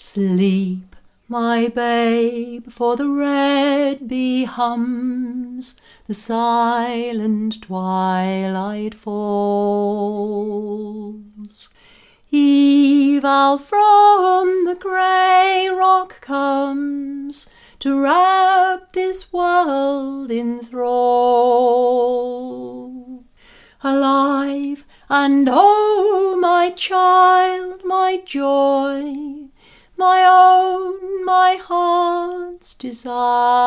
Sleep, my babe, for the red bee hums, the silent twilight falls. Evil from the grey rock comes to wrap this world in thrall. Alive, and oh, my child, my joy, my own, my heart's desire.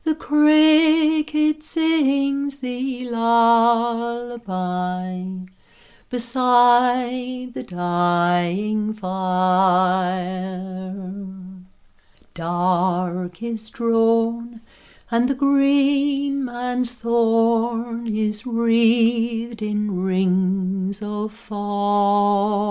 The cricket sings the lullaby beside the dying fire. Dark is drawn, and the green man's thorn is wreathed in rings of fog.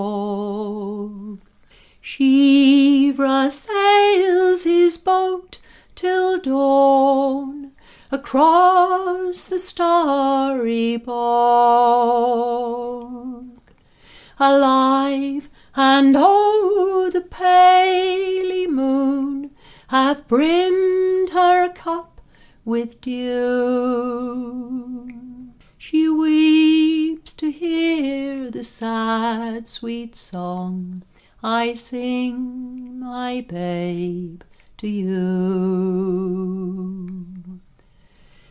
Shiva sails his boat till dawn across the starry bog. Alive, and oh, the paly moon hath brimmed her cup with dew. She weeps to hear the sad sweet song I sing, my babe, to you.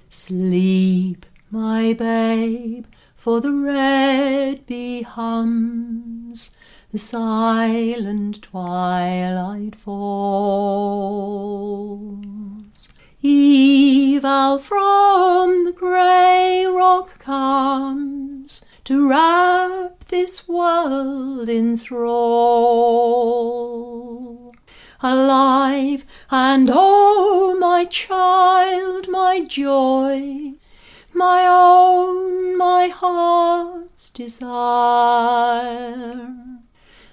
Sleep, my babe, for the red bee hums, the silent twilight falls. Evil from the grey rock comes to wrap this world in thrall. Alive, and oh, my child, my joy, my own, my heart's desire.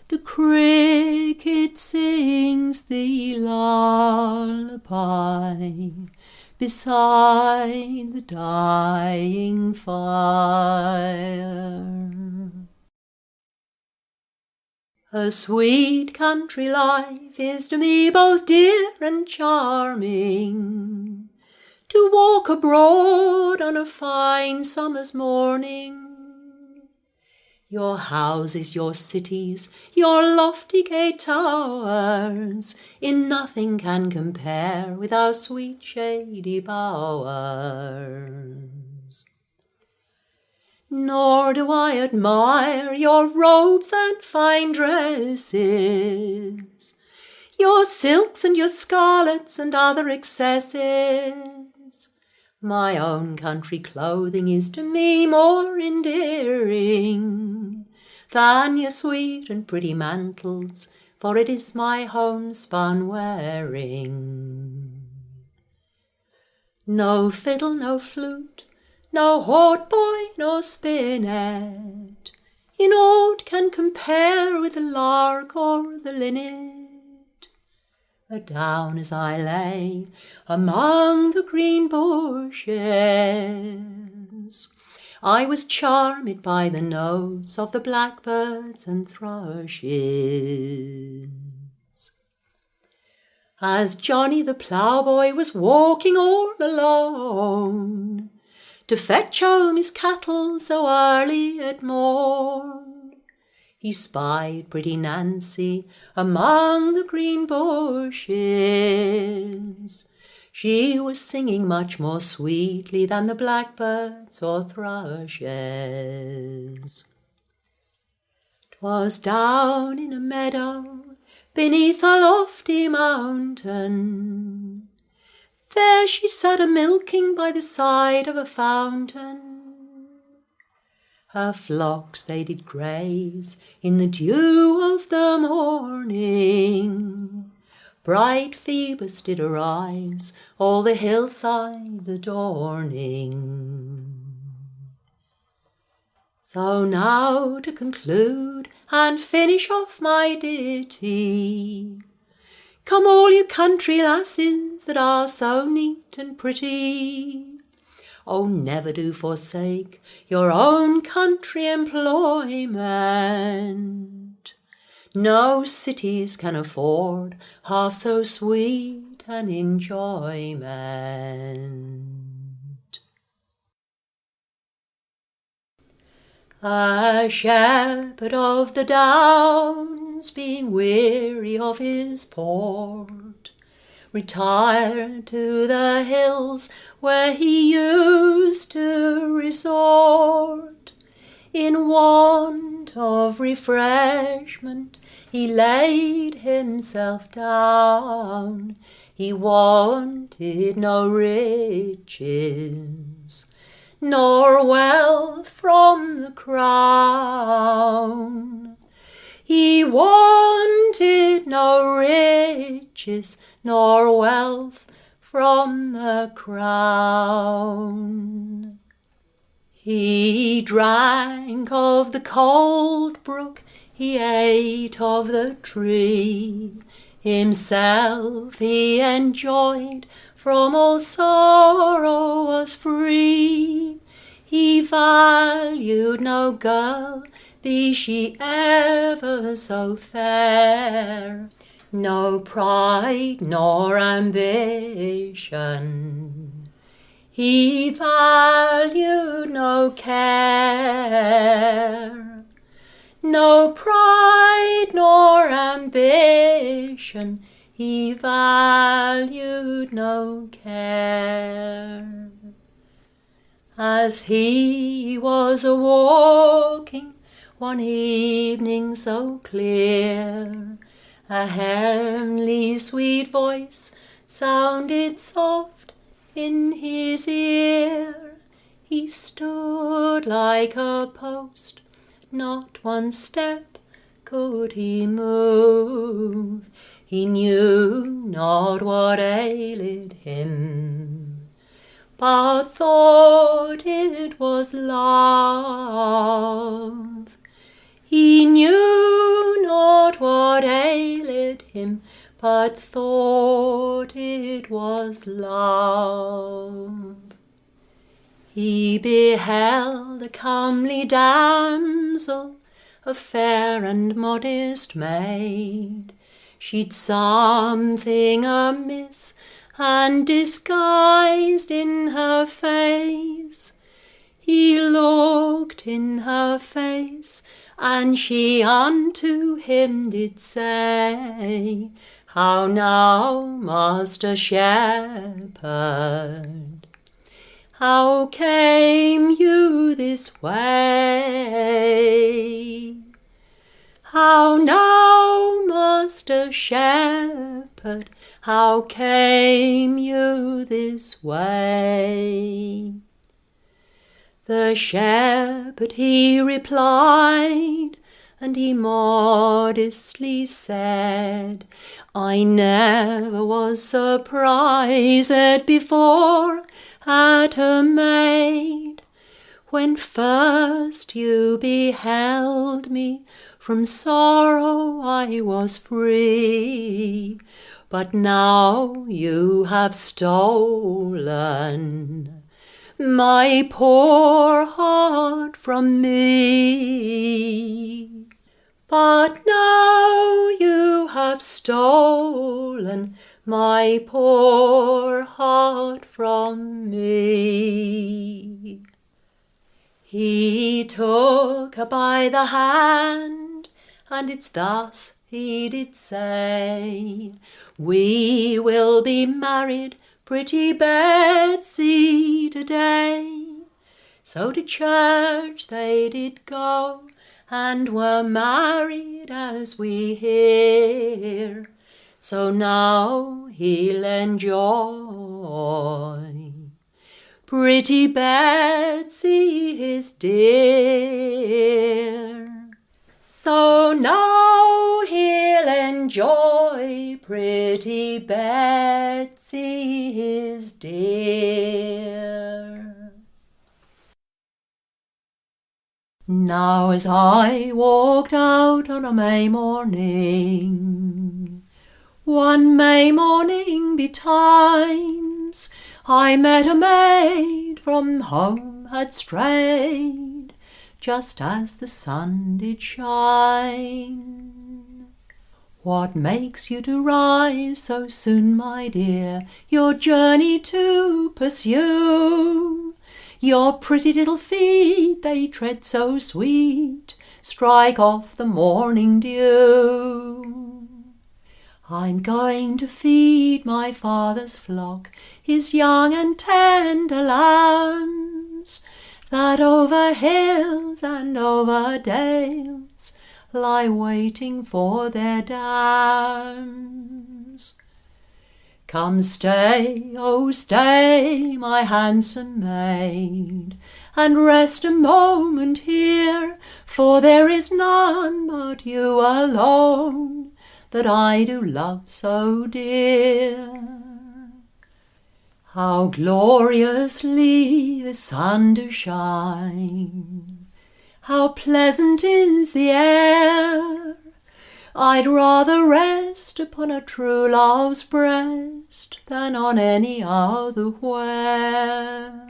The cricket sings the lullaby beside the dying fire. A sweet country life is to me both dear and charming, to walk abroad on a fine summer's morning. Your houses, your cities, your lofty gay towers, in nothing can compare with our sweet shady bowers. Nor do I admire your robes and fine dresses, your silks and your scarlets and other excesses. My own country clothing is to me more endearing than your sweet and pretty mantles, for it is my homespun wearing. No fiddle, no flute, no hautboy, no spinet, in aught can compare with the lark or the linnet. Adown as I lay among the green bushes, I was charmed by the notes of the blackbirds and thrushes. As Johnny the ploughboy was walking all alone to fetch home his cattle so early at morn, he spied pretty Nancy among the green bushes. She was singing much more sweetly than the blackbirds or thrushes. 'Twas down in a meadow beneath a lofty mountain. There she sat a-milking by the side of a fountain. Her flocks they did graze in the dew of the morning. Bright Phoebus did arise, all the hillsides adorning. So now to conclude and finish off my ditty, come all you country lasses that are so neat and pretty. Oh, never do forsake your own country employment. No cities can afford half so sweet an enjoyment. A shepherd of the downs, being weary of his port, retired to the hills where he used to resort. In want of refreshment he laid himself down. He wanted no riches, nor wealth from the crown. He wanted no riches, nor wealth from the crown. He drank of the cold brook, he ate of the tree. Himself he enjoyed, from all sorrow was free. He valued no girl, be she ever so fair, no pride nor ambition. He valued no care, no pride nor ambition. He valued no care. As he was a-walking one evening so clear, a heavenly sweet voice sounded soft in his ear. He stood like a post, not one step could he move. He knew not what ailed him, but thought it was love. He knew not what ailed him, but thought it was love. He beheld a comely damsel, a fair and modest maid. She'd something amiss, and disguised in her face. He looked in her face, and she unto him did say, "How now, Master Shepherd, how came you this way? How now, Master Shepherd, how came you this way?" The shepherd he replied, and he modestly said, "I never was surprised before at a maid. When first you beheld me, from sorrow I was free, but now you have stolen my poor heart from me. But now you have stolen my poor heart from me." He took her by the hand, and it's thus he did say, "We will be married, pretty Betsy, today." So to church they did go, and were married as we hear. So now he'll enjoy pretty Betsy his dear. So now he'll enjoy pretty Betsy his dear. Now as I walked out on a May morning, one May morning betimes, I met a maid from home had strayed, just as the sun did shine. What makes you to rise so soon, my dear, your journey to pursue? Your pretty little feet, they tread so sweet, strike off the morning dew. I'm going to feed my father's flock, his young and tender lambs, that over hills and over dales lie waiting for their dams. Come stay, oh stay, my handsome maid, and rest a moment here, for there is none but you alone that I do love so dear. How gloriously the sun do shine, how pleasant is the air! I'd rather rest upon a true love's breast than on any other where.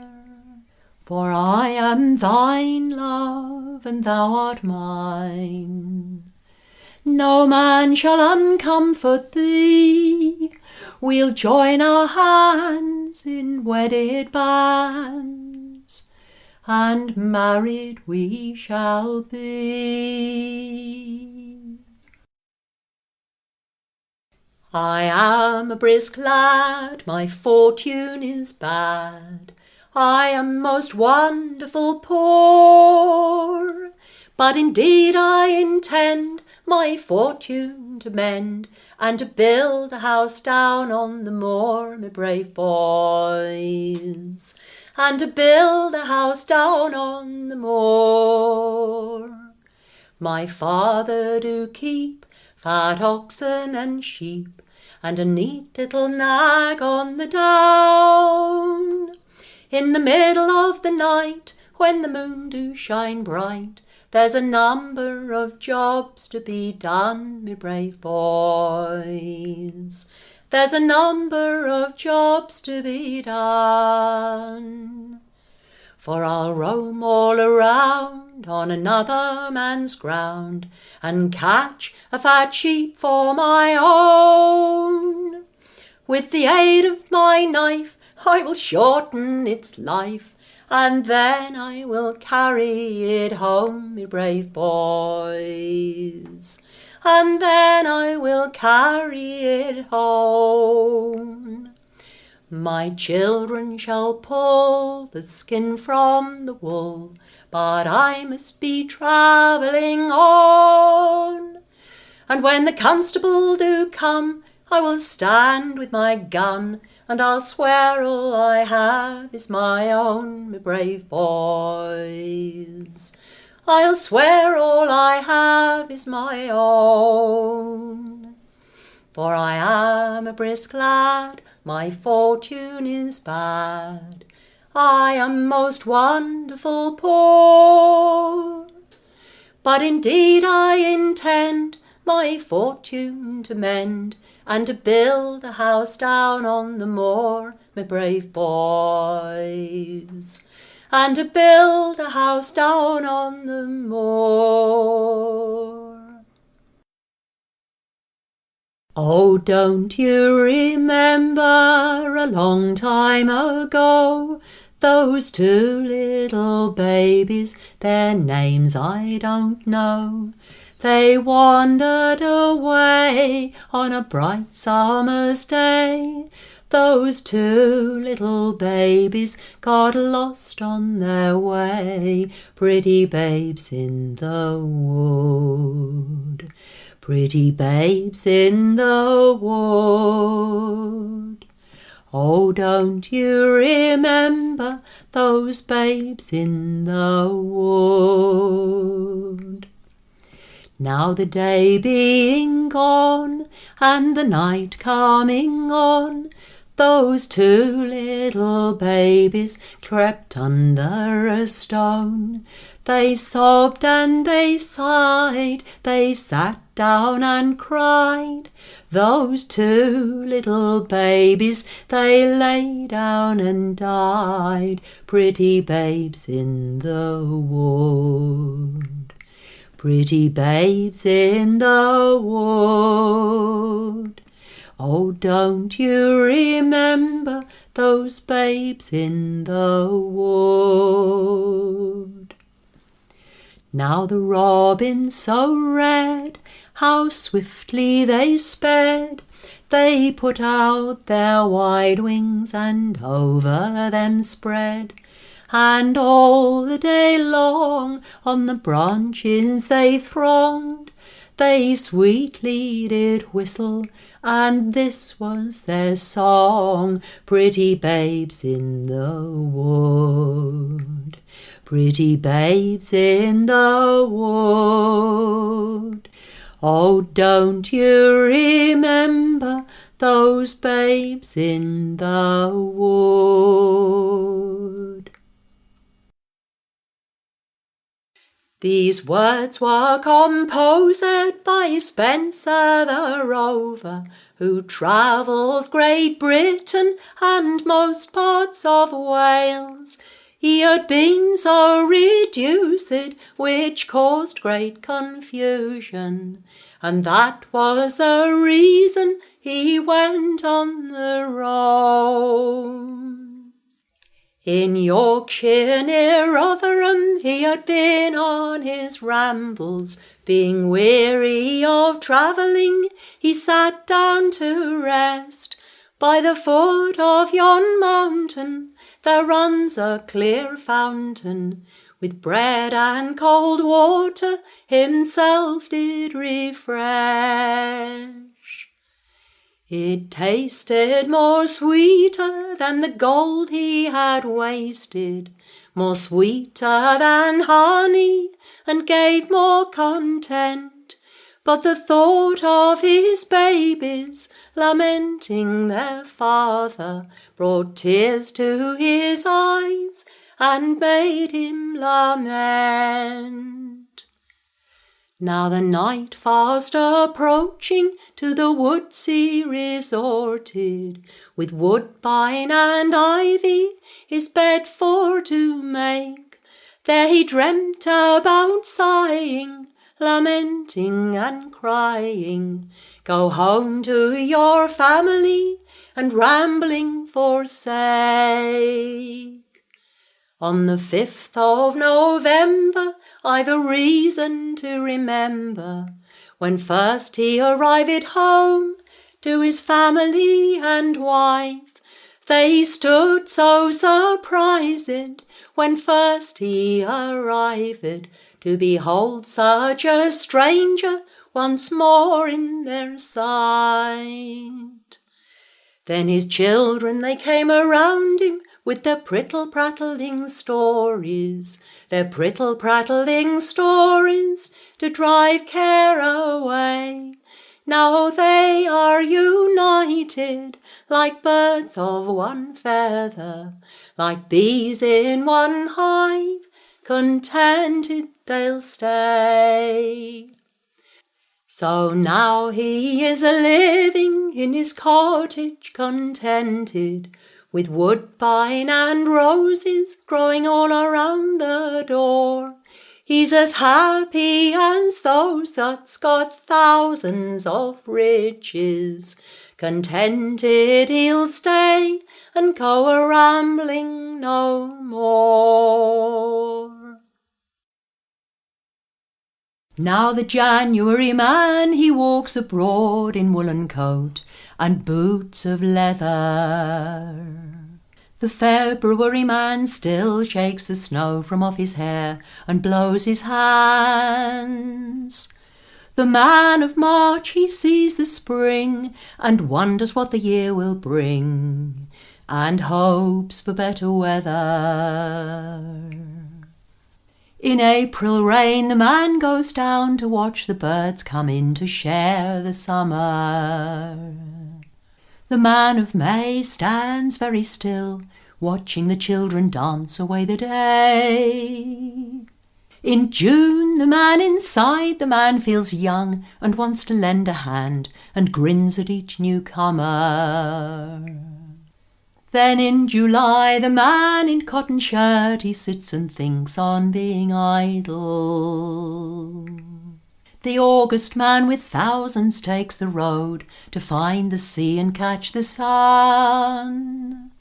For I am thine, love, and thou art mine. No man shall uncomfort thee. We'll join our hands in wedded bands, and married we shall be. I am a brisk lad, my fortune is bad. I am most wonderful poor, but indeed I intend my fortune to mend, and to build a house down on the moor, my brave boys, and to build a house down on the moor. My father do keep fat oxen and sheep, and a neat little nag on the down. In the middle of the night, when the moon do shine bright, there's a number of jobs to be done, me brave boys. There's a number of jobs to be done. For I'll roam all around on another man's ground, and catch a fat sheep for my own. With the aid of my knife I will shorten its life, and then I will carry it home, me brave boys, and then I will carry it home. My children shall pull the skin from the wool, but I must be travelling on. And when the constable do come, I will stand with my gun, and I'll swear all I have is my own, my brave boys. I'll swear all I have is my own. For I am a brisk lad, my fortune is bad. I am most wonderful poor, but indeed I intend my fortune to mend, and to build a house down on the moor, my brave boys, and to build a house down on the moor. Oh, don't you remember a long time ago, those two little babies, their names I don't know, they wandered away on a bright summer's day. Those two little babies got lost on their way, pretty babes in the wood, pretty babes in the wood. Oh, don't you remember those babes in the wood? Now the day being gone, and the night coming on, those two little babies crept under a stone. They sobbed and they sighed, they sat down and cried. Those two little babies, they lay down and died, pretty babes in the wood, pretty babes in the wood. Oh, don't you remember those babes in the wood? Now the robins so red, how swiftly they sped, they put out their wide wings and over them spread, and all the day long on the branches they thronged. They sweetly did whistle, and this was their song, pretty babes in the wood, pretty babes in the wood. Oh, don't you remember those babes in the wood? These words were composed by Spencer the Rover, who travelled Great Britain and most parts of Wales. He had been so reduced, which caused great confusion, and that was the reason he went on the road. In Yorkshire near Rotherham he had been on his rambles. Being weary of travelling, he sat down to rest. By the foot of yon mountain there runs a clear fountain, with bread and cold water himself did refresh. It tasted more sweeter than the gold he had wasted, more sweeter than honey, and gave more content. But the thought of his babies lamenting their father brought tears to his eyes and made him lament. Now the night fast approaching, to the woods he resorted, with woodbine and ivy his bed for to make. There he dreamt about sighing, lamenting and crying, go home to your family and rambling forsake. On the 5th of November I've a reason to remember, when first he arrived home to his family and wife. They stood so surprised when first he arrived, to behold such a stranger once more in their sight. Then his children they came around him, with their prittle-prattling stories, their prittle-prattling stories, to drive care away. Now they are united, like birds of one feather, like bees in one hive, contented they'll stay. So now he is a-living in his cottage contented, with woodbine and roses growing all around the door. He's as happy as those that's got thousands of riches. Contented he'll stay and go a-rambling no more. Now the January man, he walks abroad in woolen coat and boots of leather. The February man still shakes the snow from off his hair and blows his hands. The man of March, he sees the spring and wonders what the year will bring, and hopes for better weather. In April rain the man goes down to watch the birds come in to share the summer. The man of May stands very still, watching the children dance away the day. In June the man inside, the man feels young and wants to lend a hand and grins at each newcomer. Then in July the man in cotton shirt, he sits and thinks on being idle. The August man with thousands takes the road to find the sea and catch the sun.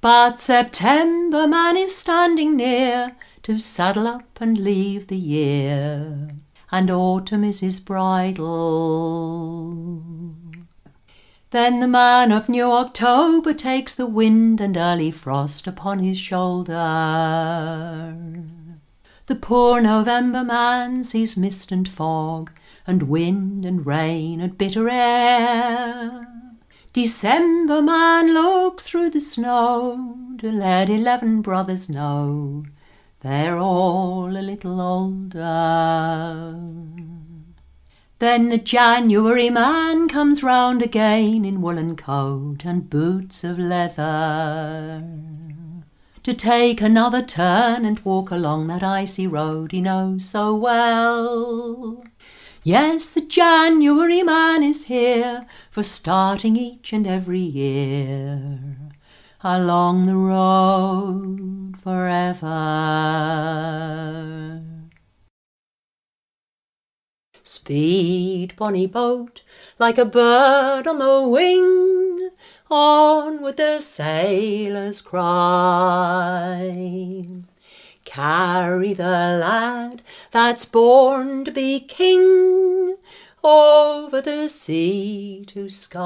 But September man is standing near to saddle up and leave the year, and autumn is his bridal. Then the man of New October takes the wind and early frost upon his shoulder. The poor November man sees mist and fog, and wind and rain and bitter air. December man looks through the snow to let 11 brothers know they're all a little older. Then the January man comes round again in woolen coat and boots of leather, to take another turn and walk along that icy road he knows so well. Yes, the January man is here for starting each and every year along the road forever. Speed, bonny boat, like a bird on the wing, onward the sailors cry. Carry the lad that's born to be king over the sea to Skye.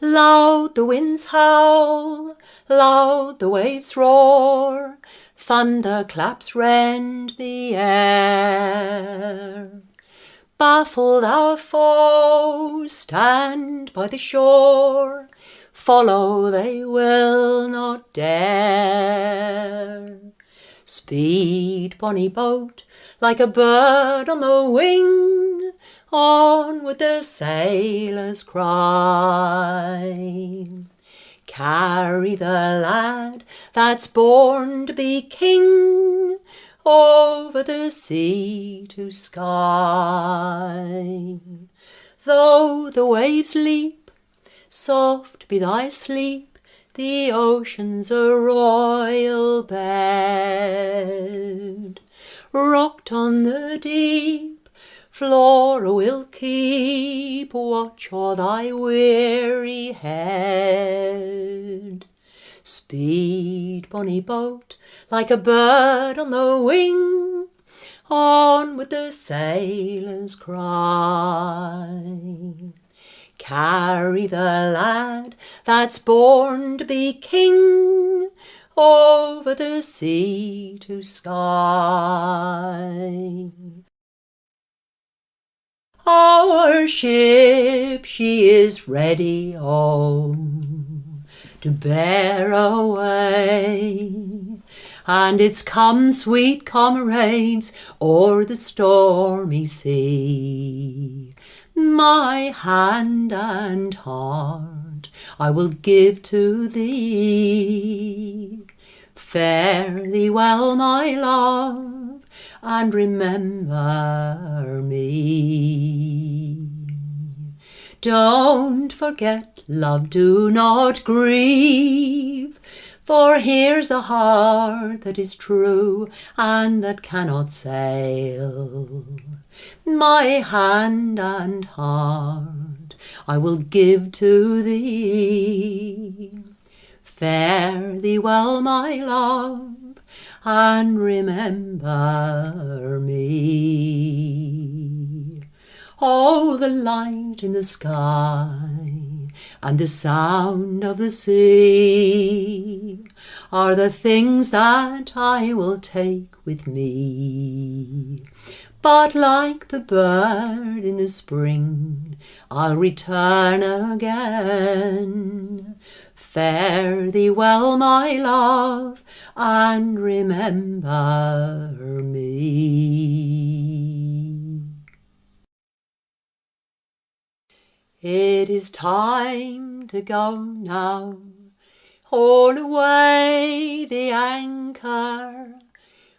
Loud the winds howl, loud the waves roar, thunder claps rend the air. Baffled our foes stand by the shore, follow they will not dare. Speed, bonny boat, like a bird on the wing, onward the sailors cry. Carry the lad that's born to be king over the sea to Skye. Though the waves leap, soft be thy sleep, the ocean's a royal bed. Rocked on the deep, Flora will keep watch o'er thy weary head. Speed, bonny boat, like a bird on the wing, onward the sailors cry. Carry the lad that's born to be king over the sea to Skye. Our ship, she is ready, to bear away, and it's come, sweet comrades, o'er the stormy sea. My hand and heart I will give to thee. Fare thee well, my love, and remember me. Don't forget, love, do not grieve, for here's the heart that is true and that cannot sail. My hand and heart I will give to thee. Fare thee well, my love, and remember me. Oh, the light in the sky and the sound of the sea are the things that I will take with me. But like the bird in the spring, I'll return again. Fare thee well, my love, and remember me. It is time to go now. Haul away the anchor.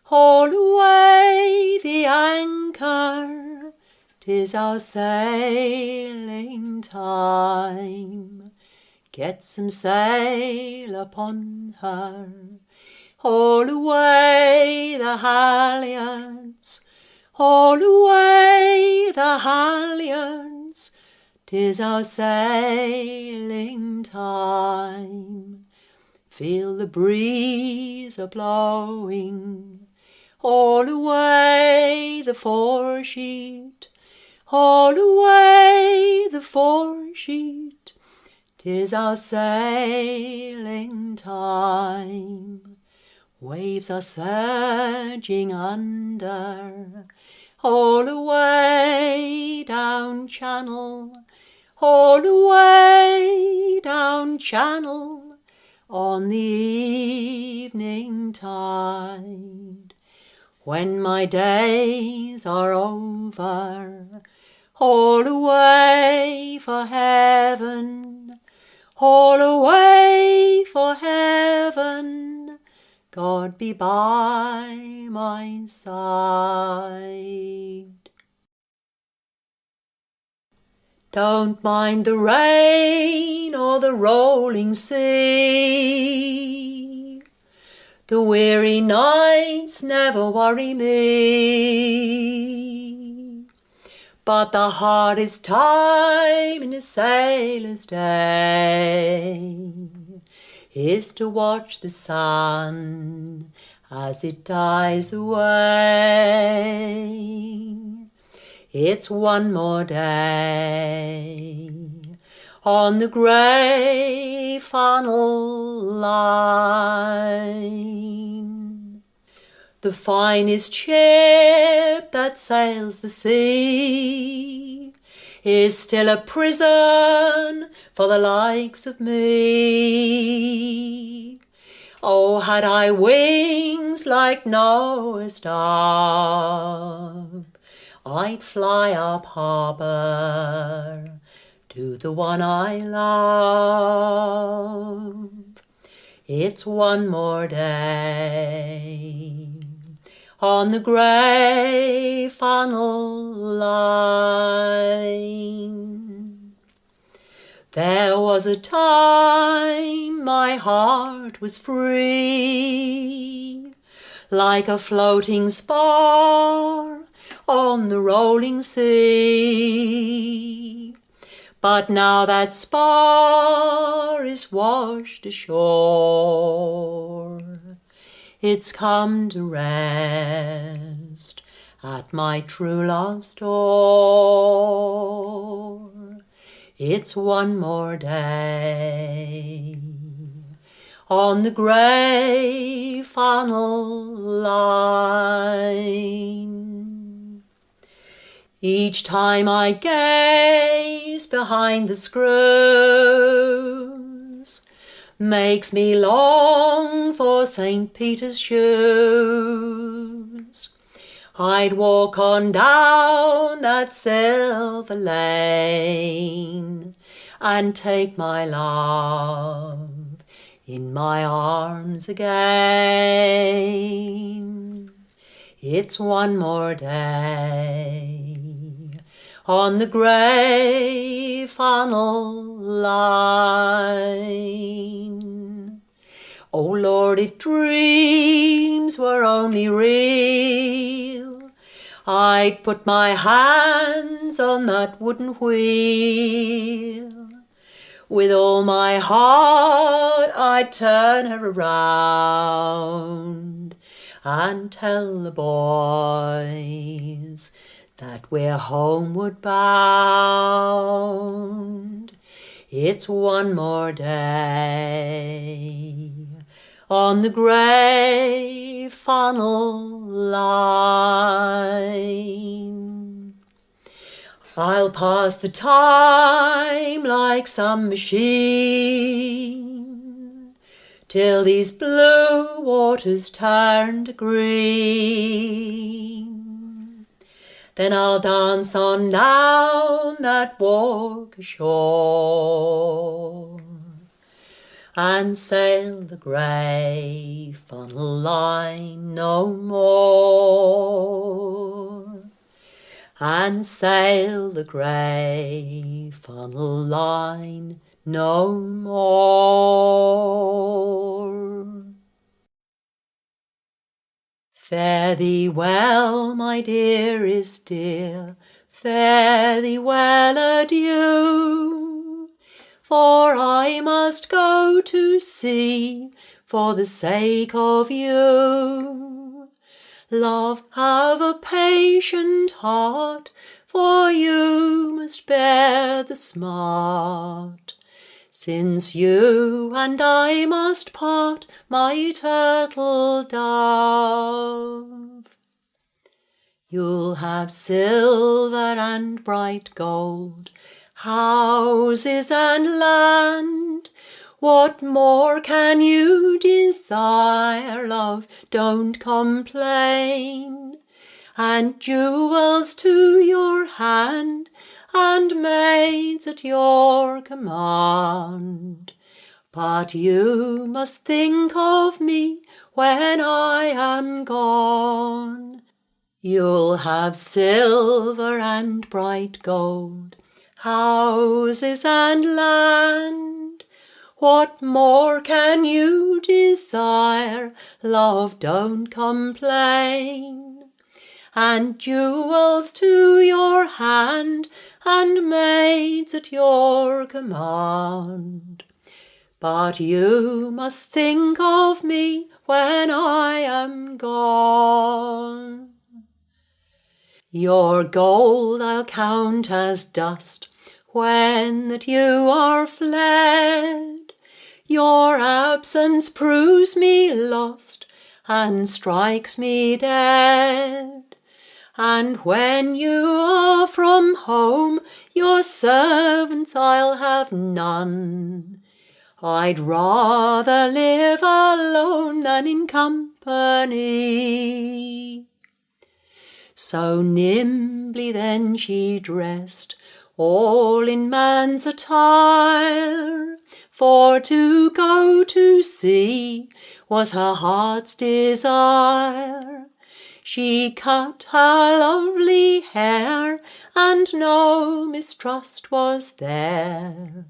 Haul away the anchor. 'Tis our sailing time. Get some sail upon her. Haul away the halyards. All away the halyards, 'tis our sailing time. Feel the breeze a-blowing, all away the foresheet, all away the foresheet, 'tis our sailing time. Waves are surging under, all away down channel, all away down channel, on the evening tide. When my days are over, all away for heaven, all away for heaven, God be by my side. Don't mind the rain or the rolling sea, the weary nights never worry me, but the hardest time in a sailor's day is to watch the sun as it dies away. It's one more day on the grey funnel line. The finest ship that sails the sea is still a prison for the likes of me. Oh, had I wings like Noah's dove, I'd fly up harbour to the one I love. It's one more day on the grey funnel line. There was a time my heart was free, like a floating spar on the rolling sea. But now that spar is washed ashore, it's come to rest at my true love's door. It's one more day on the grey funnel line. Each time I gaze behind the screws, makes me long for St. Peter's shoes. I'd walk on down that silver lane and take my love in my arms again. It's one more day on the grey funnel line. Oh Lord, if dreams were only real, I'd put my hands on that wooden wheel. With all my heart I'd turn her around and tell the boys that we're homeward bound. It's one more day on the grey funnel line. I'll pass the time like some machine till these blue waters turn to green. Then I'll dance on down that walk ashore and sail the grey funnel line no more, and sail the grey funnel line no more. Fare thee well, my dearest dear, fare thee well, adieu. For I must go to sea for the sake of you. Love, have a patient heart, for you must bear the smart. Since you and I must part, my turtle dove. You'll have silver and bright gold, houses and land. What more can you desire, love? Don't complain. And jewels to your hand, and maids at your command. But you must think of me when I am gone. You'll have silver and bright gold, houses and land. What more can you desire, love? Don't complain. And jewels to your hand, and maids at your command. But you must think of me when I am gone. Your gold I'll count as dust when that you are fled. Your absence proves me lost and strikes me dead. And when you are from home, your servants I'll have none. I'd rather live alone than in company. So nimbly then she dressed, all in man's attire, for to go to sea was her heart's desire. She cut her lovely hair, and no mistrust was there,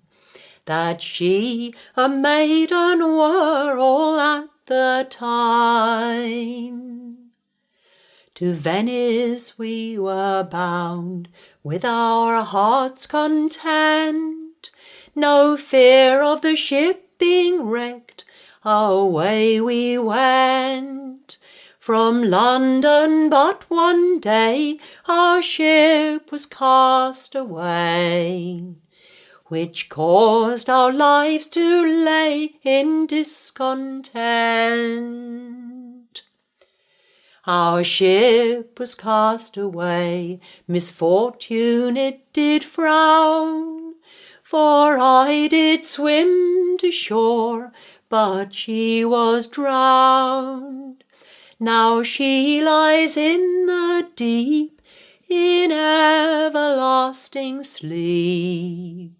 that she a maiden were all at the time. To Venice we were bound, with our hearts content, no fear of the ship being wrecked, away we went. From London but one day our ship was cast away, which caused our lives to lay in discontent. Our ship was cast away, misfortune it did frown, for I did swim to shore, but she was drowned. Now she lies in the deep, in everlasting sleep,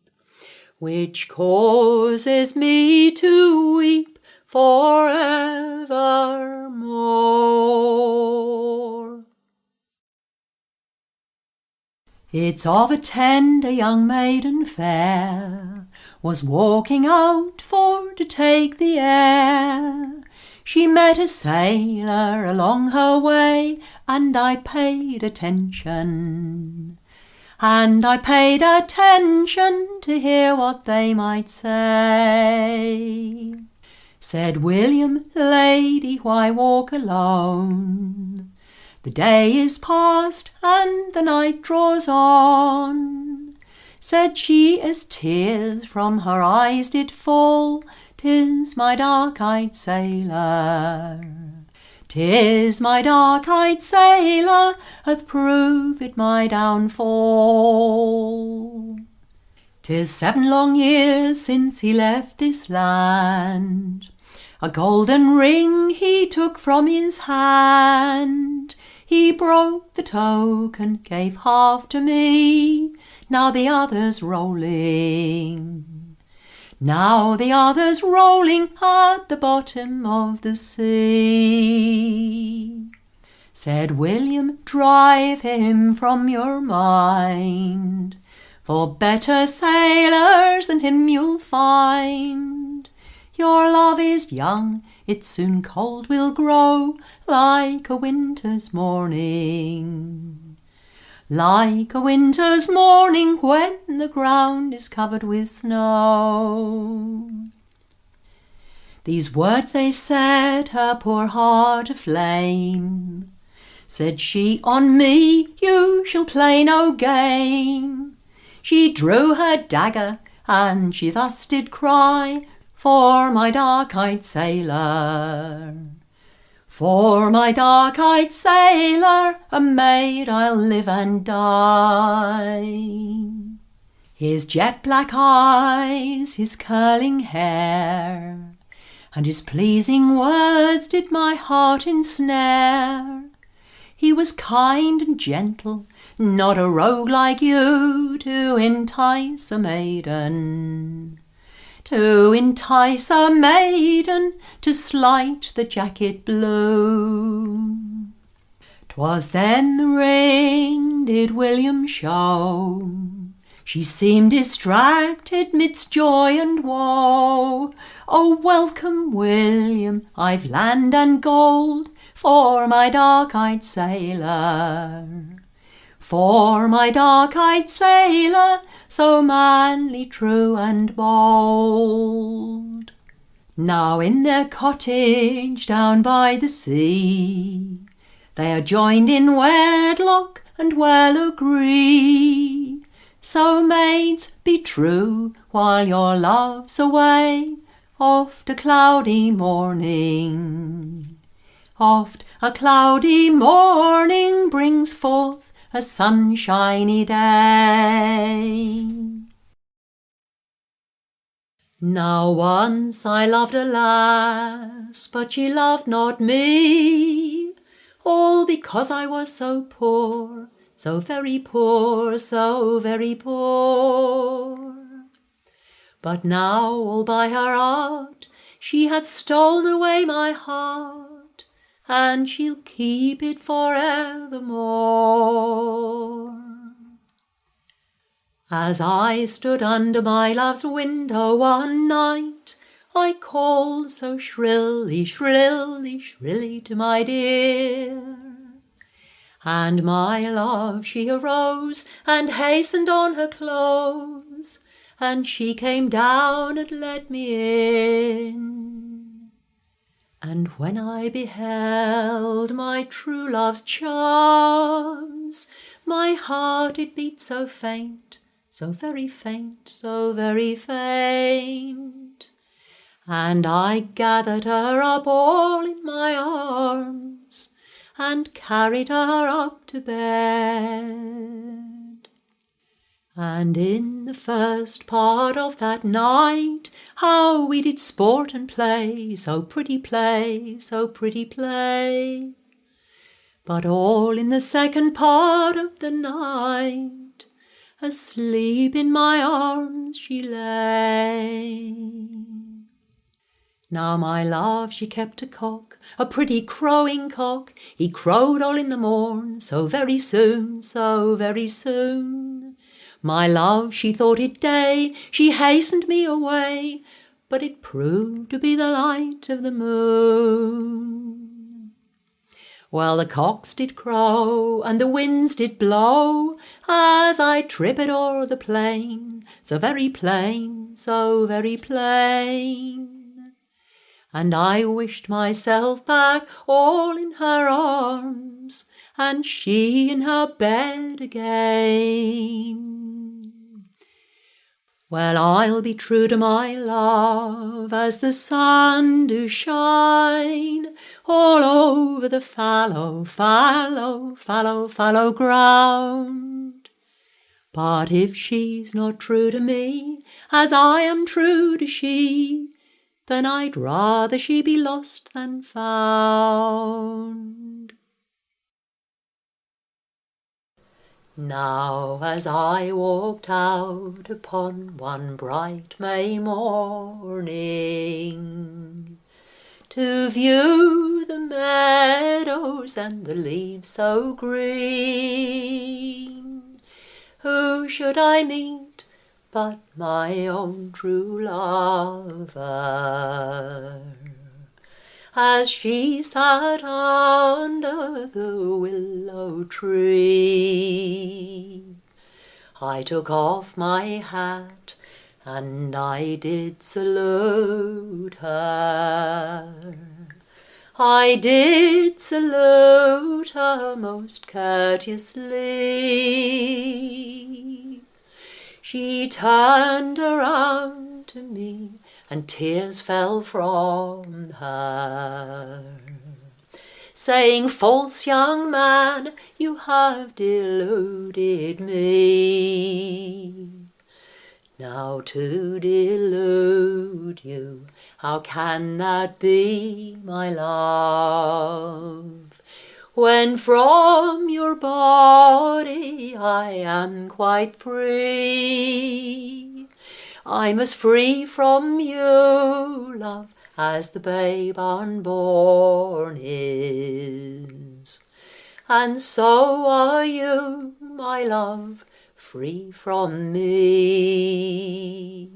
which causes me to weep for evermore. It's of a tender young maiden fair, was walking out for to take the air. She met a sailor along her way, and I paid attention. And I paid attention to hear what they might say. Said William, "Lady, why walk alone? The day is past and the night draws on." Said she, as tears from her eyes did fall, "'Tis my dark-eyed sailor, 'tis my dark-eyed sailor, hath proved my downfall. 'Tis 7 long years since he left this land, a golden ring he took from his hand. He broke the token, gave half to me, now the other's rolling. Now the other's rolling at the bottom of the sea." Said William, "Drive him from your mind, for better sailors than him you'll find. your love is young, it soon cold will grow, like a winter's morning. Like a winter's morning when the ground is covered with snow. These words they set her poor heart aflame. Said she, on me you shall play no game. She drew her dagger, and she thus did cry, for my dark-eyed sailor. For my dark-eyed sailor, a maid I'll live and die. His jet-black eyes, his curling hair, and his pleasing words did my heart ensnare. He was kind and gentle, not a rogue like you, to entice a maiden. To entice a maiden, to slight the jacket blue. 'Twas then the ring did William show. She seemed distracted midst joy and woe. Oh, welcome, William, I've land and gold for my dark-eyed sailor. For my dark-eyed sailor, so manly, true and bold. Now in their cottage down by the sea, they are joined in wedlock and well agree. So maids, be true while your love's away, oft a cloudy morning. Oft a cloudy morning brings forth a sunshiny day. Now once I loved a lass, but she loved not me, all because I was so poor, so very poor, so very poor. But now all by her art she hath stolen away my heart, and she'll keep it for evermore. As I stood under my love's window one night, I called so shrilly, shrilly, shrilly to my dear. And my love, she arose and hastened on her clothes, and she came down and let me in. And when I beheld my true love's charms, my heart it beat so faint, so very faint, so very faint. And I gathered her up all in my arms, and carried her up to bed. And in the first part of that night, how we did sport and play, so pretty play, so pretty play. But all in the second part of the night, asleep in my arms she lay. Now my love, she kept a cock, a pretty crowing cock. He crowed all in the morn, so very soon, so very soon. My love, she thought it day, she hastened me away, but it proved to be the light of the moon. Well, the cocks did crow, and the winds did blow, as I tripped o'er the plain, so very plain, so very plain. And I wished myself back all in her arms, and she in her bed again. Well, I'll be true to my love as the sun do shine all over the fallow, fallow, fallow, fallow ground. But if she's not true to me as I am true to she, then I'd rather she be lost than found. Now as I walked out upon one bright May morning, to view the meadows and the leaves so green, who should I meet but my own true lover. As she sat under the willow tree, I took off my hat and I did salute her. I did salute her most courteously. She turned around to me and tears fell from her, saying, "False young man, you have deluded me. Now to delude you, how can that be, my love? When from your body I am quite free, I'm as free from you, love, as the babe unborn is. And so are you, my love, free from me.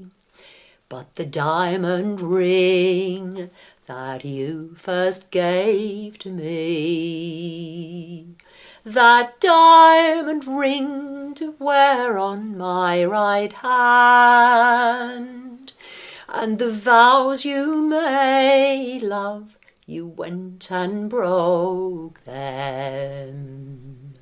But the diamond ring that you first gave to me, that diamond ring to wear on my right hand, and the vows you made, love, you went and broke them.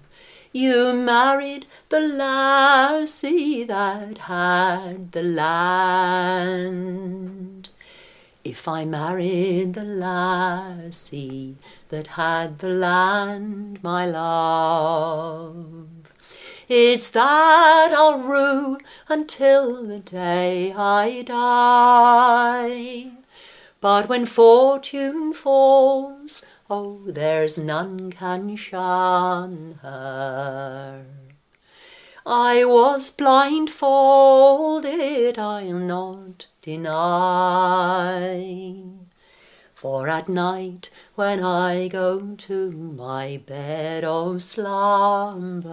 You married the lassie that had the land. If I married the lassie that had the land, my love, it's that I'll rue until the day I die. But when fortune falls, oh, there's none can shun her. I was blindfolded, I'll not deny. For at night when I go to my bed of slumber,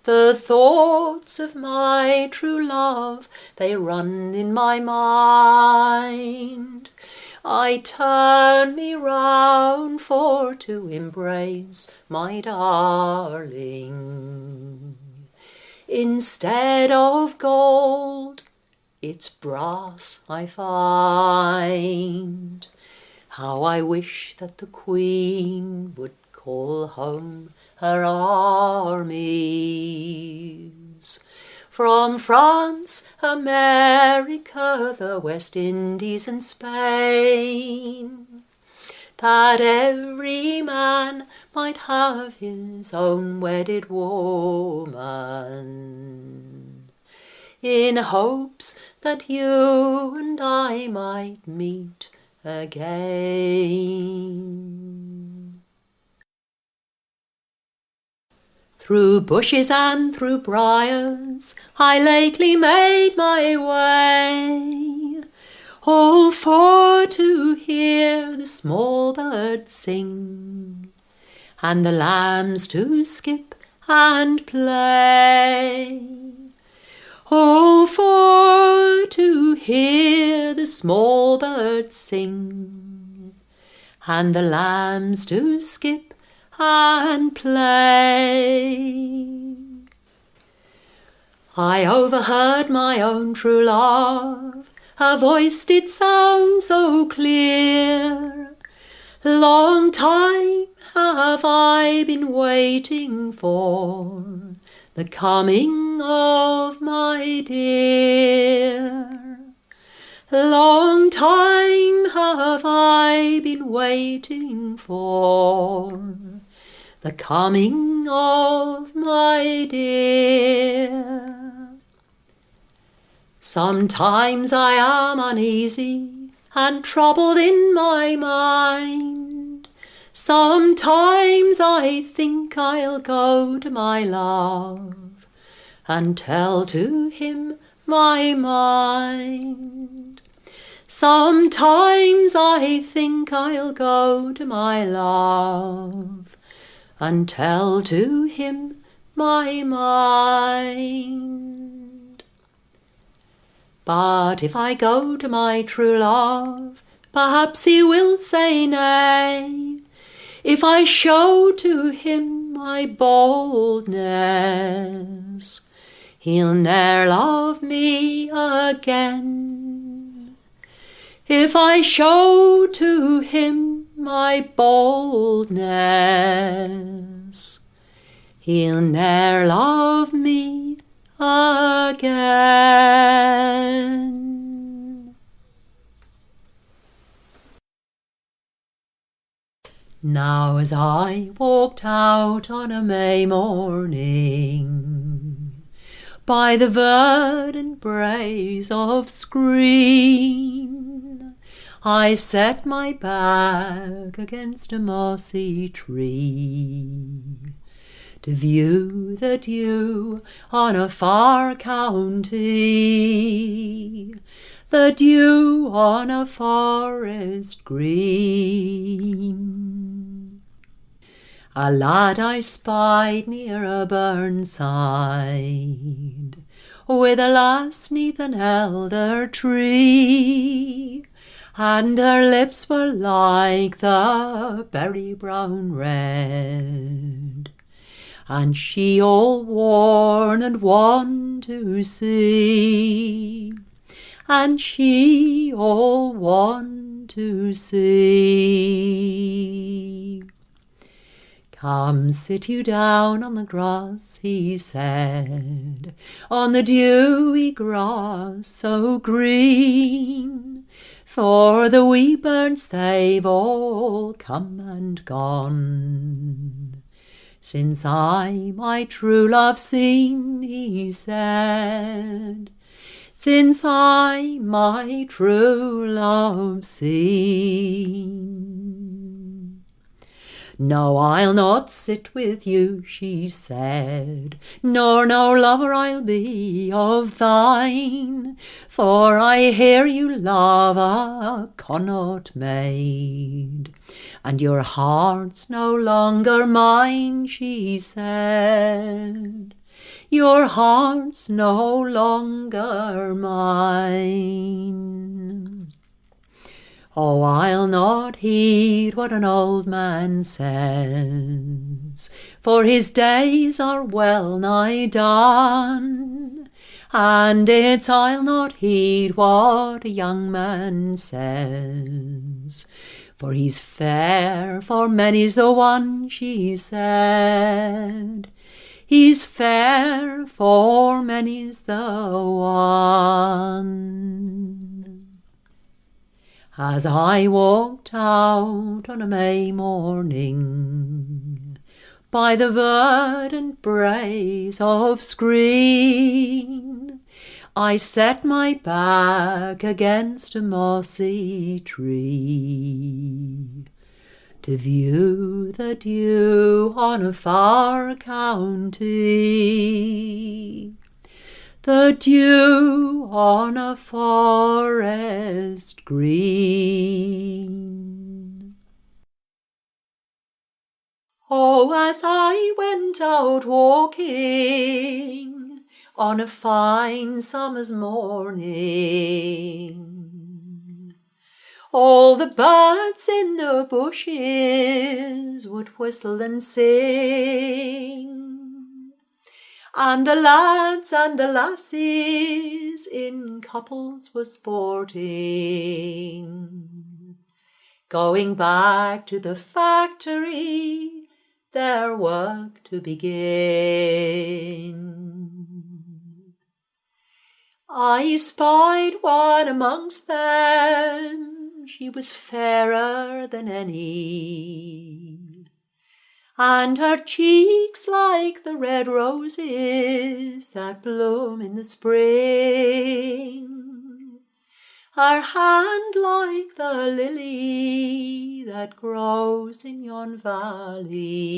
the thoughts of my true love, they run in my mind. I turn me round for to embrace my darling. Instead of gold, it's brass I find. How I wish that the Queen would call home her armies. From France, America, the West Indies and Spain, that every man might have his own wedded woman, in hopes that you and I might meet again. Through bushes and through briars I lately made my way, all for to hear the small birds sing, and the lambs to skip and play. All for to hear the small birds sing, and the lambs to skip and play. I overheard my own true love, her voice did sound so clear. Long time have I been waiting for the coming of my dear. Long time have I been waiting for the coming of my dear. Sometimes I am uneasy and troubled in my mind. Sometimes I think I'll go to my love and tell to him my mind. Sometimes I think I'll go to my love and tell to him my mind. But if I go to my true love, perhaps he will say nay. If I show to him my boldness, he'll ne'er love me again. If I show to him my boldness, he'll ne'er love me again. Now as I walked out on a May morning by the verdant braes of Skreen, I set my back against a mossy tree to view the dew on a far county, the dew on a forest green. A lad I spied near a burnside, with a lass 'neath an elder tree, and her lips were like the berry brown red, and she all worn and wan to see, and she all wan to see. Come, sit you down on the grass, he said, on the dewy grass so green, for the wee birds they've all come and gone since I my true love seen, he said, since I my true love seen. No, I'll not sit with you, she said, nor no lover I'll be of thine, for I hear you love a Connaught maid, and your heart's no longer mine, she said. Your heart's no longer mine. Oh, I'll not heed what an old man says, for his days are well nigh done, and it's I'll not heed what a young man says, for he's fair, for many's the one, she said. He's fair, for many's the one. As I walked out on a May morning by the verdant braes of Skreen, I set my back against a mossy tree to view the dew on a far county, the dew on a forest green. Oh, as I went out walking on a fine summer's morning, all the birds in the bushes would whistle and sing, and the lads and the lassies in couples were sporting, going back to the factory, their work to begin. I spied one amongst them, she was fairer than any, and her cheeks like the red roses that bloom in the spring, her hand like the lily that grows in yon valley.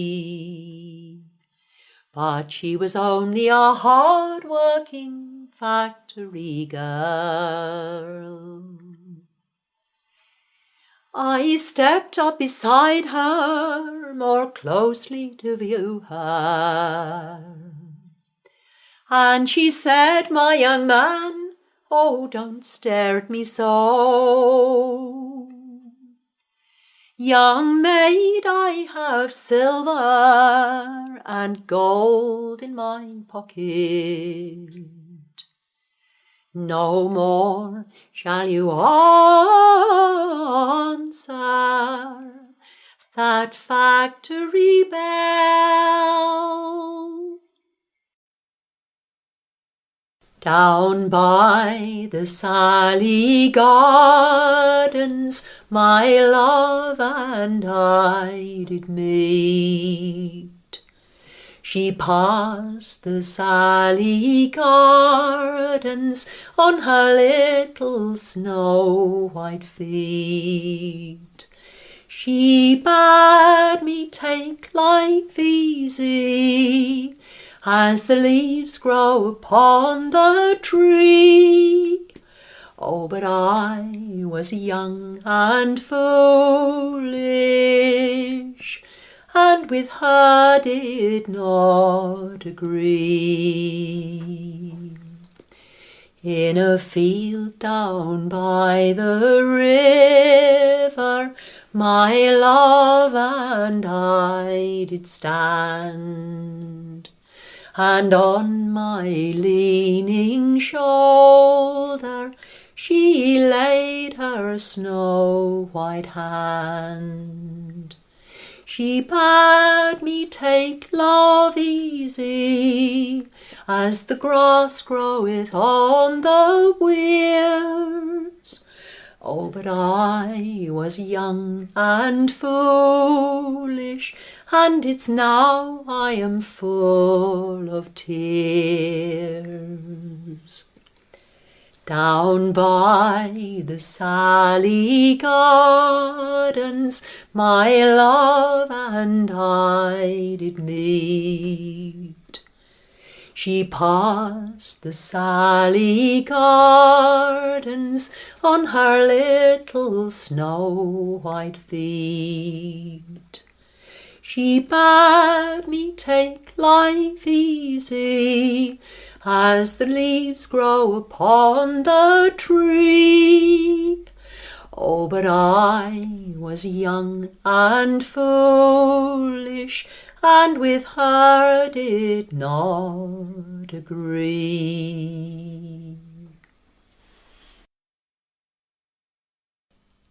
But she was only a hard-working factory girl. I stepped up beside her more closely to view her, and she said, "My young man, Oh, don't stare at me so. Young maid, I have silver and gold in my pocket. No more shall you answer that factory bell. Down by the Sally Gardens my love and I did meet. She passed the Sally Gardens on her little snow-white feet. She bade me take life easy as the leaves grow upon the tree. Oh, but I was young and foolish, and with her did not agree. In a field down by the river, my love and I did stand, and on my leaning shoulder she laid her snow-white hand. She bade me take love easy, as the grass groweth on the weirs. Oh, but I was young and foolish, and it's now I am full of tears. Down by the Sally Gardens my love and I did meet. She passed the Sally Gardens on her little snow-white feet. She bade me take life easy, as the leaves grow upon the tree. Oh, but I was young and foolish, and with her did not agree.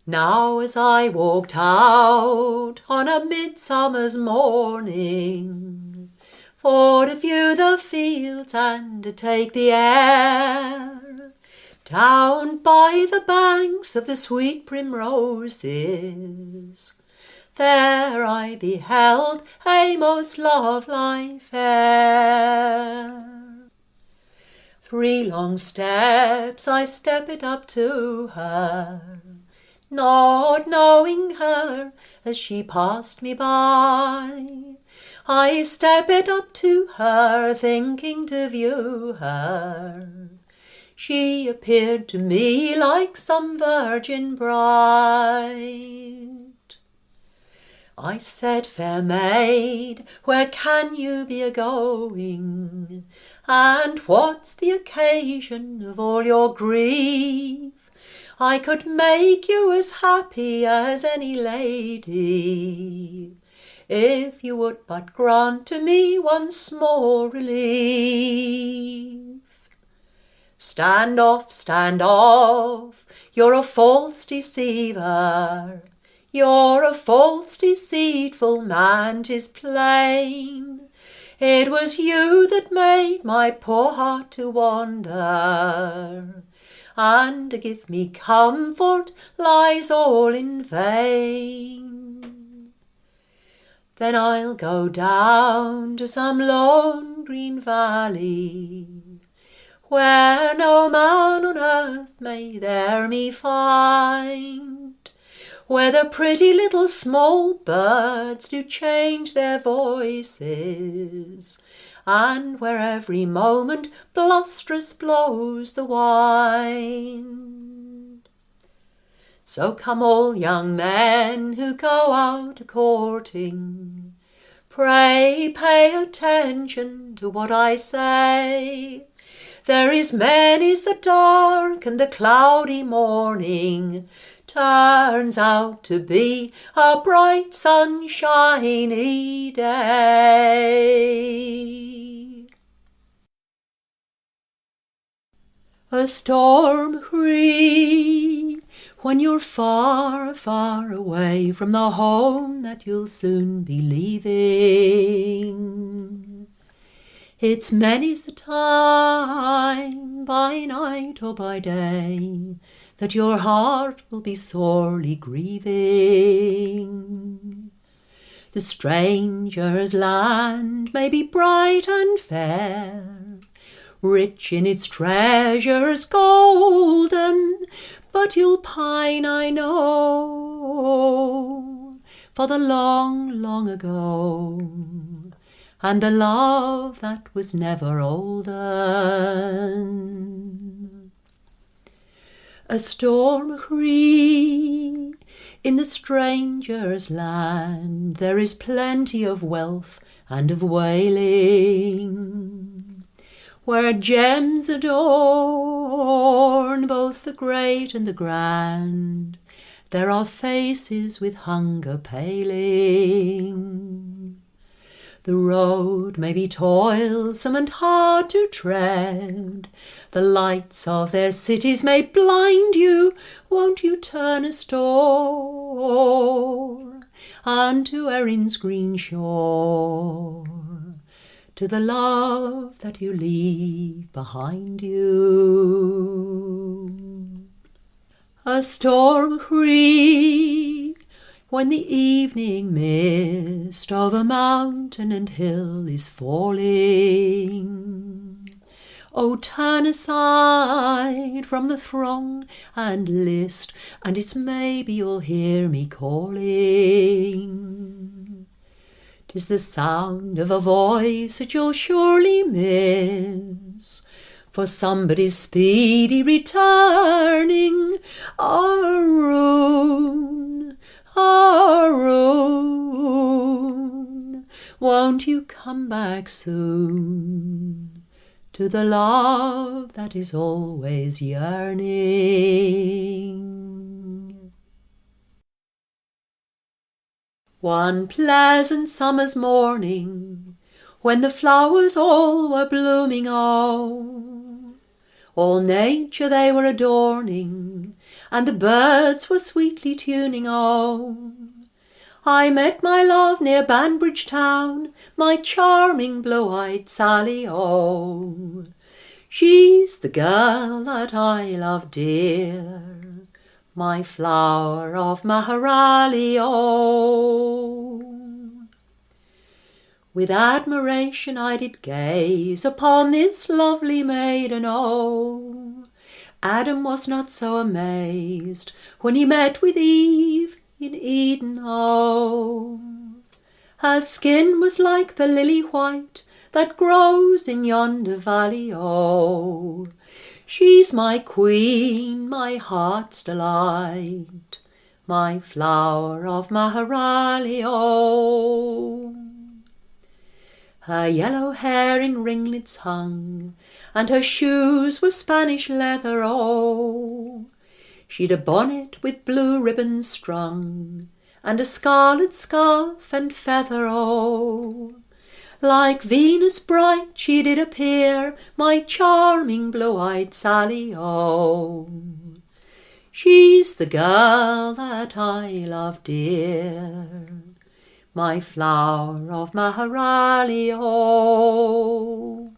Now as I walked out on a midsummer's morning, for to view the fields and to take the air, down by the banks of the sweet primroses, there I beheld a most lovelike fair. 3 long steps I stepped up to her, not knowing her as she passed me by. I stepped up to her, thinking to view her. She appeared to me like some virgin bride. I said, fair maid, where can you be a-going? And what's the occasion of all your grief? I could make you as happy as any lady, if you would but grant to me one small relief. Stand off, you're a false deceiver, you're a false deceitful man, 'tis plain. It was you that made my poor heart to wander, and to give me comfort lies all in vain. Then I'll go down to some lone green valley, where no man on earth may there me find, where the pretty little small birds do change their voices, and where every moment blusterous blows the wind. So come all young men who go out a-courting, pray pay attention to what I say. There is many's the dark and the cloudy morning turns out to be a bright sunshiny day. A Stor Mochri, when you're far, far away from the home that you'll soon be leaving. It's many's the time, by night or by day, that your heart will be sorely grieving. The stranger's land may be bright and fair, rich in its treasures golden, but you'll pine, I know, for the long, long ago, and the love that was never olden. A Stor Mochri, in the stranger's land there is plenty of wealth and of wailing, where gems adorn both the great and the grand, there are faces with hunger paling. The road may be toilsome and hard to tread, the lights of their cities may blind you. Won't you turn a Stor unto Erin's green shore, to the love that you leave behind you? A Stor Mochri, when the evening mist over mountain and hill is falling, oh, turn aside from the throng and list, and it's maybe you'll hear me calling. 'Tis the sound of a voice that you'll surely miss, for somebody's speedy returning. Arun, Arun, won't you come back soon to the love that is always yearning? One pleasant summer's morning, when the flowers all were blooming, oh, all nature they were adorning, and the birds were sweetly tuning, oh, I met my love near Banbridge town, my charming blue-eyed Sally, oh, she's the girl that I love dear, my flower of Magherally, oh. With admiration I did gaze upon this lovely maiden, oh. Adam was not so amazed when he met with Eve in Eden, oh. Her skin was like the lily white that grows in yonder valley, oh. She's my queen, my heart's delight, my flower of Magherally, oh. Her yellow hair in ringlets hung, and her shoes were Spanish leather, oh. She'd a bonnet with blue ribbons strung, and a scarlet scarf and feather, oh. Like Venus bright she did appear, my charming blue-eyed Sally, oh. She's the girl that I love dear, my flower of Magherally, oh.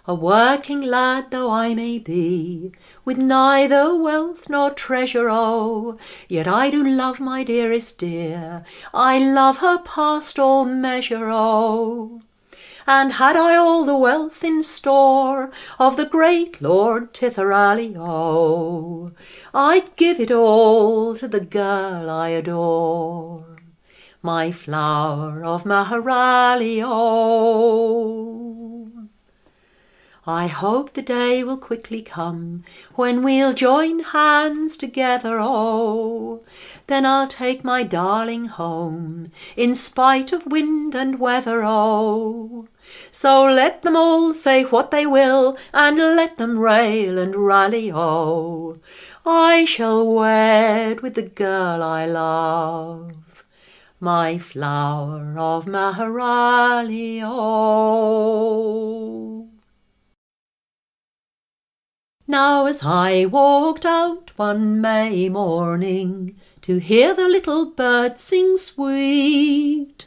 A working lad though I may be, with neither wealth nor treasure, oh, yet I do love my dearest dear, I love her past all measure, oh. And had I all the wealth in store of the great Lord Titherally, oh, I'd give it all to the girl I adore, my flower of Magherally, oh. I hope the day will quickly come when we'll join hands together, oh. Then I'll take my darling home, in spite of wind and weather, oh. So let them all say what they will, and let them rail and rally-o. I shall wed with the girl I love, my flower of Magherally, oh. Now as I walked out one May morning to hear the little birds sing sweet,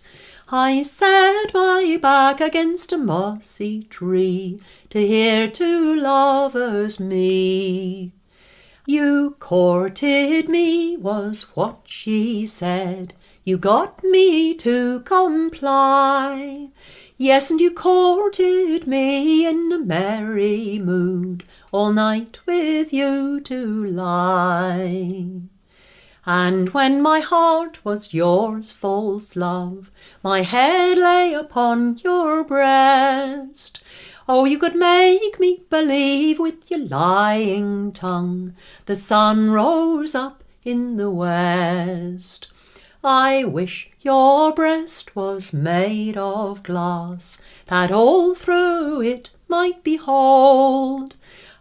I set my back against a mossy tree to hear two lovers meet. You courted me, was what she said, you got me to comply. Yes, and you courted me in a merry mood, all night with you to lie. And when my heart was yours, false love, my head lay upon your breast, oh, you could make me believe with your lying tongue the sun rose up in the west. I wish your breast was made of glass, that all through it might behold,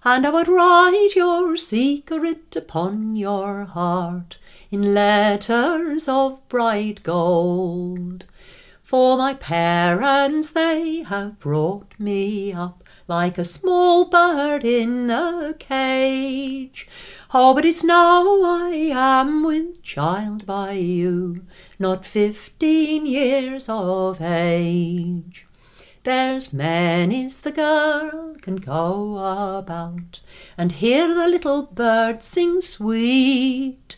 and I would write your secret upon your heart in letters of bright gold. For my parents, they have brought me up like a small bird in a cage. Oh, but it's now I am with child by you, not 15 years of age. There's many's the girl can go about and hear the little bird sing sweet.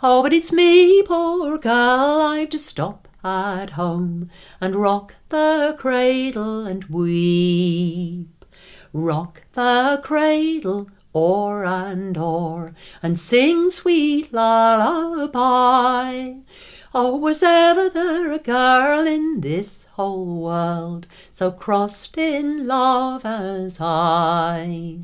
Oh, but it's me, poor girl, I've to stop at home and rock the cradle and weep. Rock the cradle o'er and sing sweet lullaby. Oh, was ever there a girl in this whole world so crossed in love as I?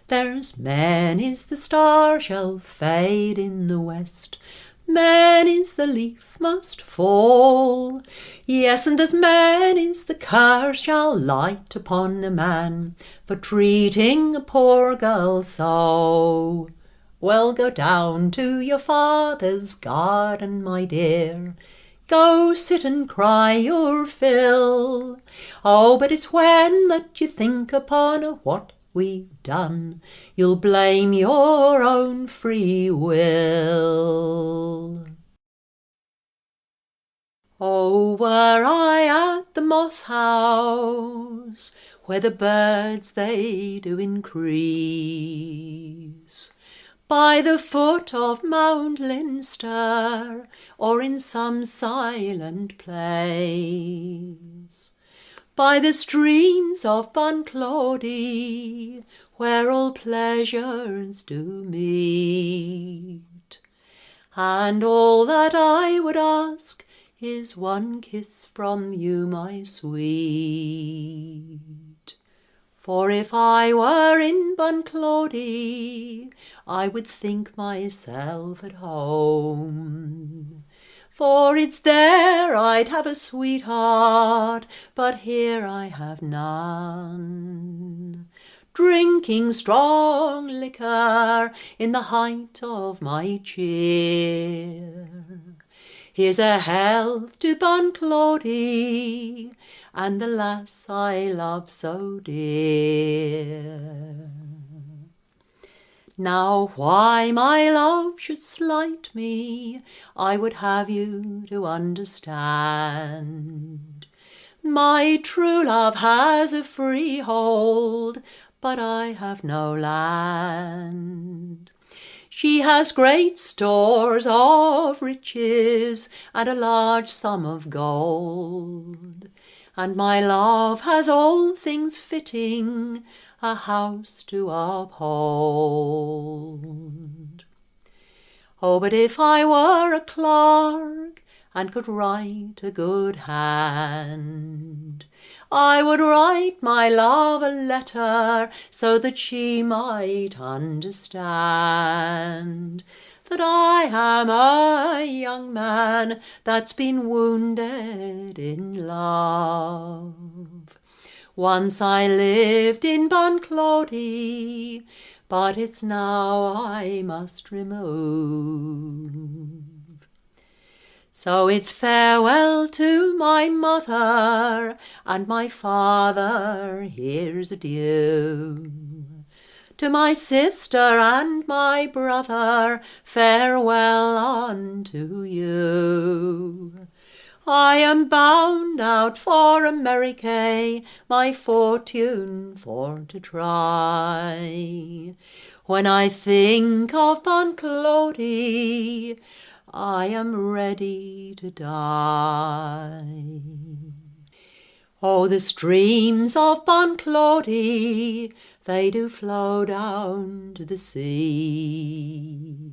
There's many's the star shall fade in the west, many's the leaf must fall. Yes, and there's many's the curse shall light upon a man for treating a poor girl so. Well, go down to your father's garden, my dear, go sit and cry your fill. Oh, but it's when that you think upon what we've done, you'll blame your own free will. Oh, were I at the moss house, where the birds they do increase, by the foot of Mount Leinster, or in some silent place, by the streams of Bunclody, where all pleasures do meet. And all that I would ask is one kiss from you, my sweet. For if I were in Bunclody, I would think myself at home. For it's there I'd have a sweetheart, but here I have none. Drinking strong liquor in the height of my cheer. Here's a health to Bunclody, and the lass I love so dear. Now why my love should slight me, I would have you to understand. My true love has a freehold, but I have no land. She has great stores of riches and a large sum of gold, and my love has all things fitting a house to uphold. Oh, but if I were a clerk and could write a good hand, I would write my love a letter so that she might understand that I am a young man that's been wounded in love. Once I lived in Bunclody, but it's now I must remove. So it's farewell to my mother, and my father, here's adieu. To my sister and my brother, farewell unto you. I am bound out for America, my fortune for to try. When I think of Bunclody, I am ready to die. Oh, the streams of Bunclody, they do flow down to the sea.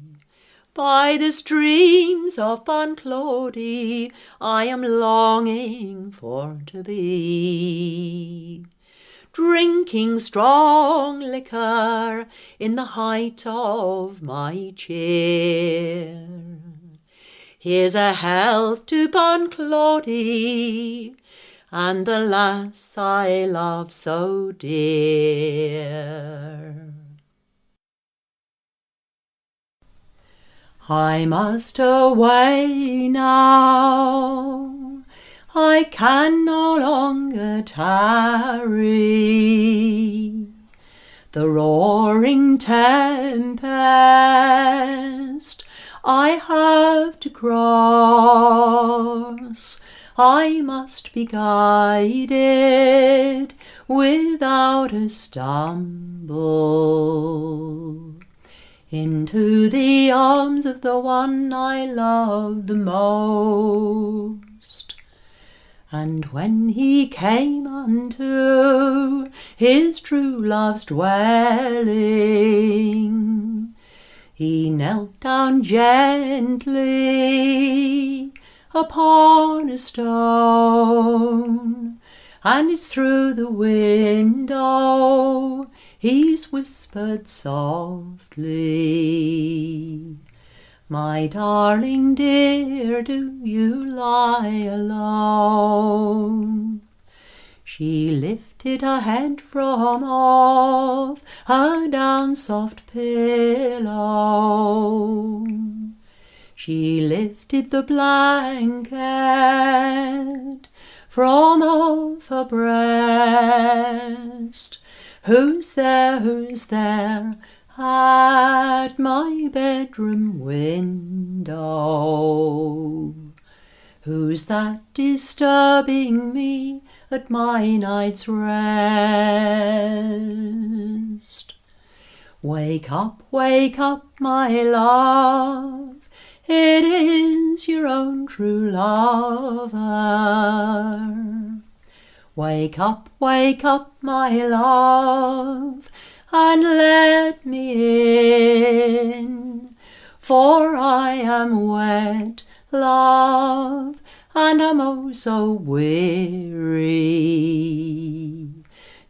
By the streams of Bunclody, I am longing for to be, drinking strong liquor in the height of my cheer. Here's a health to Bunclody, and the lass I love so dear. I must away now, I can no longer tarry. The roaring tempest I have to cross, I must be guided without a stumble into the arms of the one I love the most. And when he came unto his true love's dwelling, he knelt down gently upon a stone, and it's through the window he's whispered softly, my darling dear, do you lie alone? She lifted her head from off her down soft pillow. She lifted the blanket from off her breast. Who's there at my bedroom window? Who's that disturbing me at my night's rest? Wake up, my love, it is your own true lover. Wake up, my love, and let me in, for I am wet, love, and am oh so weary.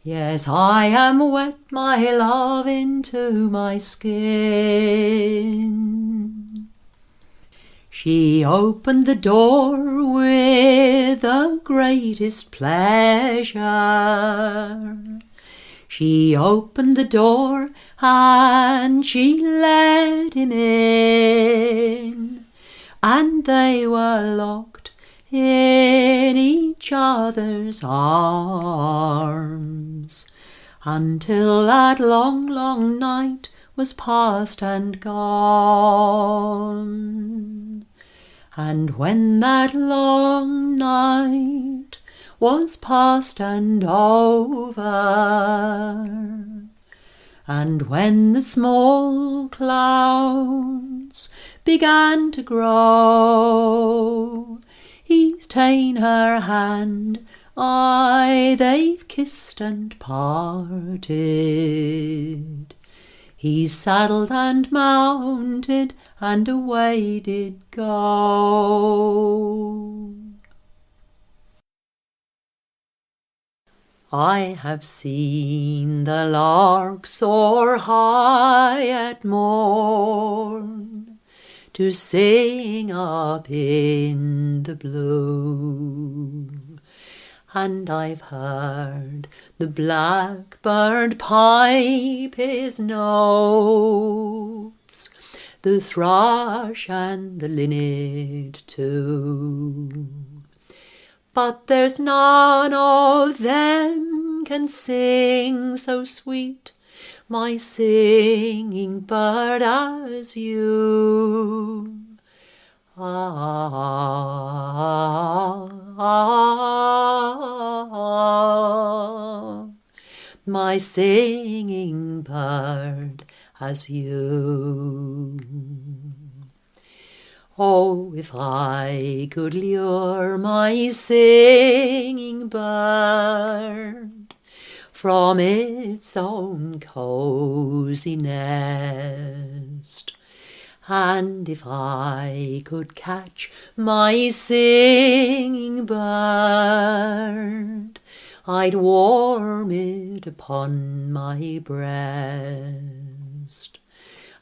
Yes, I am wet, my love, into my skin. She opened the door with the greatest pleasure. She opened the door and she let him in, and they were locked in each other's arms until that long, long night was past and gone. And when that long night was past and over, and when the small clouds began to grow, he's ta'en her hand, aye, they've kissed and parted. He's saddled and mounted, and away did go. I have seen the lark soar high at morn, to sing up in the blue, And I've heard the blackbird pipe his notes, the thrush and the linnet too. But there's none of them can sing so sweet, my singing bird, as you. My singing bird, as you. Oh, if I could lure my singing bird from its own cosy nest, and if I could catch my singing bird, I'd warm it upon my breast,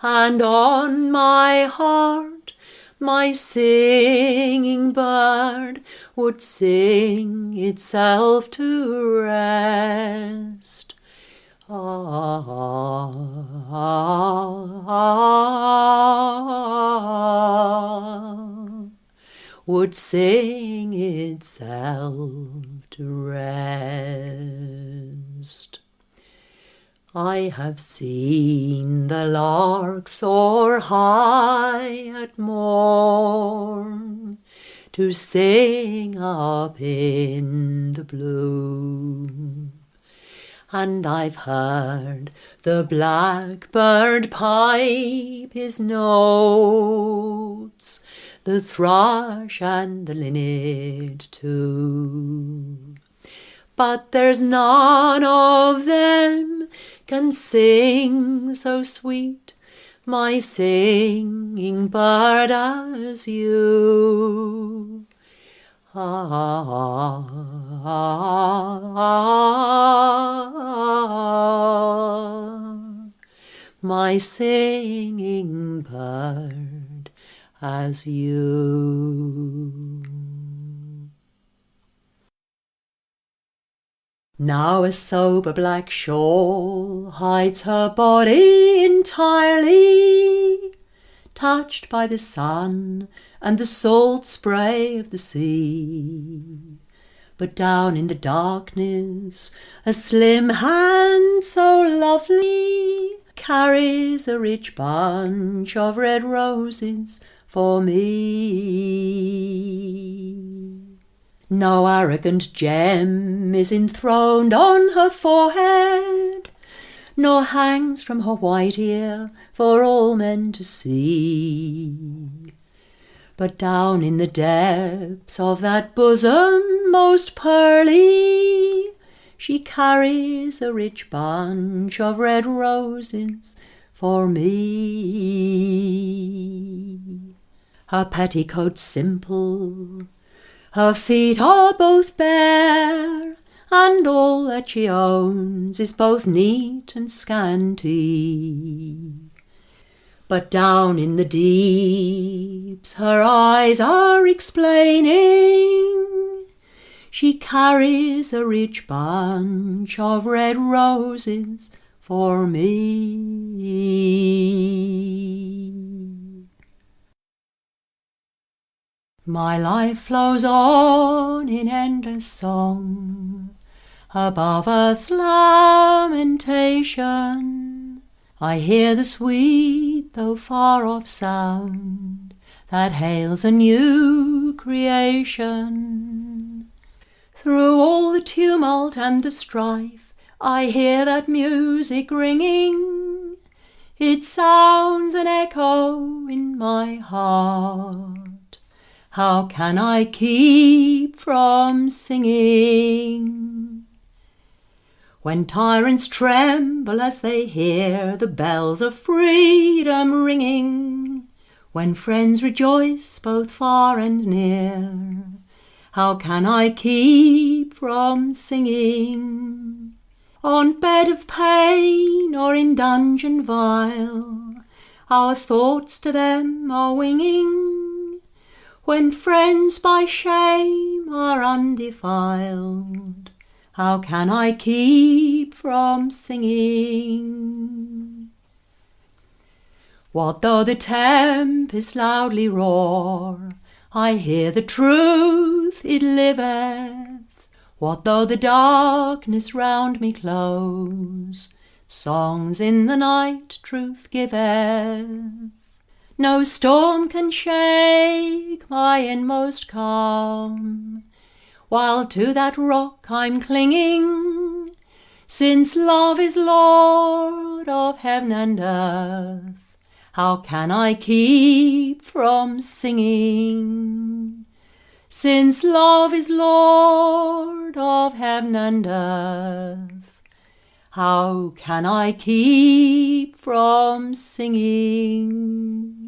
and on my heart my singing bird would sing itself to rest. Would sing itself to rest. I have seen the lark soar high at morn to sing up in the bloom, and I've heard the blackbird pipe his notes, the thrush and the linnet too. But there's none of them can sing so sweet, my singing bird, as you. My singing bird, as you. Now a sober black shawl hides her body entirely, touched by the sun and the salt spray of the sea. But down in the darkness a slim hand so lovely carries a rich bunch of red roses for me. No arrogant gem is enthroned on her forehead, nor hangs from her white ear for all men to see. But down in the depths of that bosom most pearly, she carries a rich bunch of red roses for me. Her petticoat's simple, her feet are both bare, and all that she owns is both neat and scanty. But down in the deeps her eyes are explaining, she carries a rich bunch of red roses for me. My life flows on in endless song, above earth's lamentation. I hear the sweet though far-off sound that hails a new creation. Through all the tumult and the strife, I hear that music ringing. It sounds an echo in my heart. How can I keep from singing? When tyrants tremble as they hear the bells of freedom ringing, when friends rejoice both far and near, how can I keep from singing? On bed of pain or in dungeon vile, our thoughts to them are winging. When friends by shame are undefiled, how can I keep from singing? What though the tempest loudly roar, I hear the truth, it liveth. What though the darkness round me close, songs in the night truth giveth. No storm can shake my inmost calm, while to that rock I'm clinging, since love is Lord of heaven and earth. How can I keep from singing? Since love is Lord of heaven and earth, how can I keep from singing?